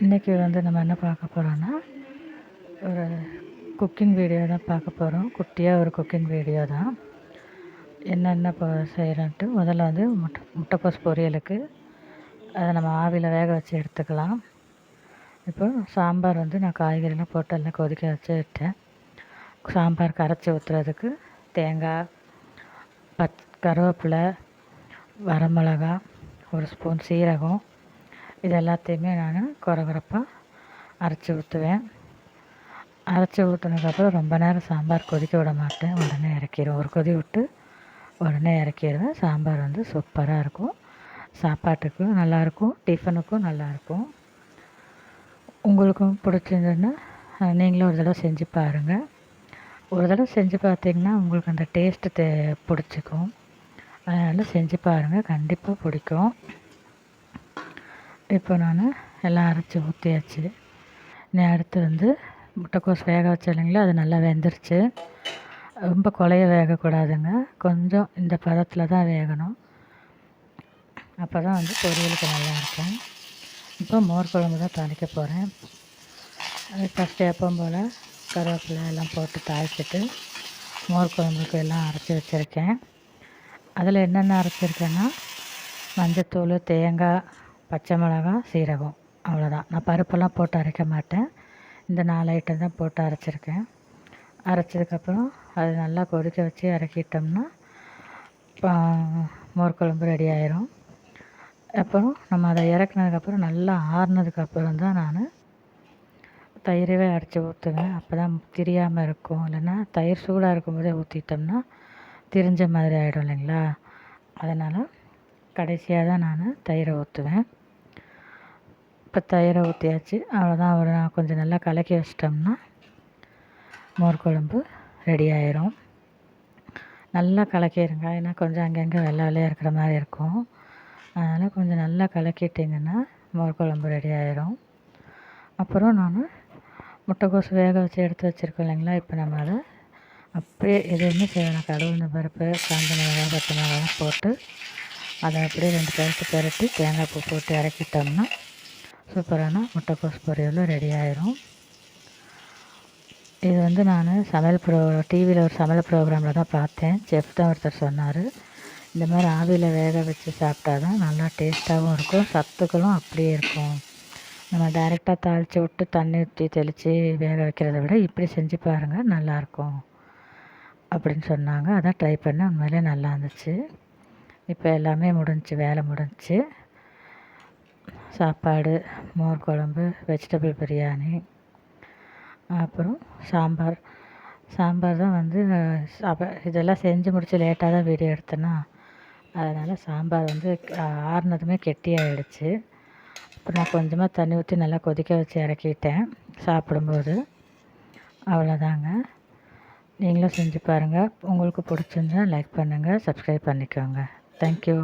இன்றைக்கி வந்து நம்ம என்ன பார்க்க போகிறோன்னா, ஒரு குக்கிங் வீடியோ தான் பார்க்க போகிறோம். குட்டியாக ஒரு குக்கிங் வீடியோ தான். என்னென்ன செய்கிறோன்ட்டு முதல்ல வந்து முட்டைக்கோஸ் பொரியலுக்கு அதை நம்ம ஆவியில் வேக வச்சு எடுத்துக்கலாம். இப்போ சாம்பார் வந்து நான் காய்கறிலாம் போட்டு எல்லாம் கொதிக்க வச்சு விட்டேன். சாம்பார் கரைச்சி ஊற்றுறதுக்கு தேங்காய், கருவேப்பிலை, வரமிளகா, ஒரு ஸ்பூன் சீரகம், இது எல்லாத்தையுமே நான் கொரகொரப்பாக அரைச்சி ஊற்றுவேன். அரைச்சி ஊற்றினதுக்கப்புறம் ரொம்ப நேரம் சாம்பார் கொதிக்க விட மாட்டேன். உடனே இறக்கிடுவேன். ஒரு கொதி விட்டு உடனே இறக்கிடுவேன். சாம்பார் வந்து சூப்பராக இருக்கும். சாப்பாட்டுக்கும் நல்லாயிருக்கும், டிஃபனுக்கும் நல்லாயிருக்கும். உங்களுக்கும் பிடிச்சிருந்ததுன்னா நீங்களும் ஒரு தடவை செஞ்சு பாருங்கள். ஒரு தடவை செஞ்சு பார்த்தீங்கன்னா உங்களுக்கு அந்த டேஸ்ட்டு பிடிச்சிக்கும். அதனால் செஞ்சு பாருங்கள், கண்டிப்பாக பிடிக்கும். இப்போ நான் எல்லாம் அரைச்சி ஊற்றியாச்சு. இனி அடுத்து வந்து முட்டைக்கோஸ் வேக வச்ச இல்லைங்களா, அது நல்லா வெந்துருச்சு. ரொம்ப குழைய வேகக்கூடாதுங்க, கொஞ்சம் இந்த பதத்தில் தான் வேகணும். அப்போ தான் வந்து பொரியலுக்கு நல்லாயிருக்கும். இப்போ மோர் குழம்பு தான் தாளிக்க போகிறேன். அது ஃபஸ்ட்டு எப்பவும் போல் கருவேப்பிலை எல்லாம் போட்டு தாளிச்சிட்டு மோர் குழம்புக்கு எல்லாம் அரைச்சி வச்சுருக்கேன். அதில் என்னென்ன அரைச்சிருக்கேன்னா, மஞ்சத்தூள், தேங்காய், பச்சை மிளகாய், சீரகம், அவ்வளோதான். நான் பருப்பெல்லாம் போட்டு அரைக்க மாட்டேன். இந்த 4 ஐட்டம் தான் போட்டு அரைச்சிருக்கேன். அரைச்சதுக்கப்புறம் அது நல்லா கொதிக்க வச்சு இறக்கிட்டோம்னா மோர் குழம்பு ரெடி ஆயிரும். அப்புறம் நம்ம அதை இறக்குனதுக்கப்புறம் நல்லா ஆறுனதுக்கப்புறம் தான் நான் தயிரவே அரைச்சி ஊற்றுவேன். அப்போ தான் திரியாமல் இருக்கும். இல்லைன்னா தயிர் சூடாக இருக்கும்போதே ஊற்றிட்டோம்னா திரிஞ்ச மாதிரி ஆகிடும் இல்லைங்களா. அதனால் கடைசியாக தான் நான் தயிரை ஊற்றுவேன். இப்போ தயிரை ஊற்றியாச்சு, அவ்வளோதான். ஒரு கொஞ்சம் நல்லா கலக்கி வச்சிட்டோம்னா மோர் குழம்பு ரெடி ஆயிரும். நல்லா கலக்கிடுங்க, ஏன்னா கொஞ்சம் அங்கங்கே வெள்ளை வெள்ளையாக இருக்கிற மாதிரி இருக்கும். அதனால் கொஞ்சம் நல்லா கலக்கிட்டிங்கன்னா மோர் குழம்பு ரெடி ஆயிரும். அப்புறம் நான் முட்டைக்கோஸ் வேக வச்சு எடுத்து வச்சுருக்கோம் இல்லைங்களா. இப்போ நம்ம அதை அப்படியே எதுவுமே செய்யணும். கடுகு, பருப்பு, காஞ்ச மிளகாய், பச்சை மிளகாய் போட்டு அதை அப்படியே 2 பெரட்டி தேங்காய் பூ போட்டு இறக்கிட்டோம்னா சூப்பரான முட்டைக்கோஸ் பொரியல் ரெடி ஆயிரும். இது வந்து நான் டிவியில் ஒரு சமையல் ப்ரோக்ராமில் தான் பார்த்தேன். செஃப் தான் ஒருத்தர் சொன்னார், இந்த மாதிரி ஆவியில் வேக வச்சு சாப்பிட்டா தான் நல்லா டேஸ்ட்டாகவும் இருக்கும், சத்துக்களும் அப்படியே இருக்கும். நம்ம டைரெக்டாக தாளித்து விட்டு தண்ணி ஊற்றி தெளித்து வேக வைக்கிறத விட இப்படி செஞ்சு பாருங்கள், நல்லாயிருக்கும் அப்படின்னு சொன்னாங்க. அதான் ட்ரை பண்ணேன். உண்மையிலே நல்லா இருந்துச்சு. இப்போ எல்லாமே முடிஞ்சிச்சு, வேலை முடிஞ்சிச்சு. சாப்பாடு, மோர் குழம்பு, வெஜிடபிள் பிரியாணி, அப்புறம் சாம்பார் தான் வந்து இதெல்லாம் செஞ்சு முடித்து லேட்டாக தான் வீடியோ எடுத்தேன்னா, அதனால் சாம்பார் வந்து ஆறுனதுமே கெட்டியாகிடுச்சு. அப்புறம் நான் கொஞ்சமாக தண்ணி ஊற்றி நல்லா கொதிக்க வச்சு இறக்கிட்டேன் சாப்பிடும்போது. அவ்வளோதாங்க. நீங்களும் செஞ்சு பாருங்கள். உங்களுக்கு பிடிச்சிருந்தா லைக் பண்ணுங்கள், சப்ஸ்கிரைப் பண்ணிக்கோங்க. தேங்க்யூ.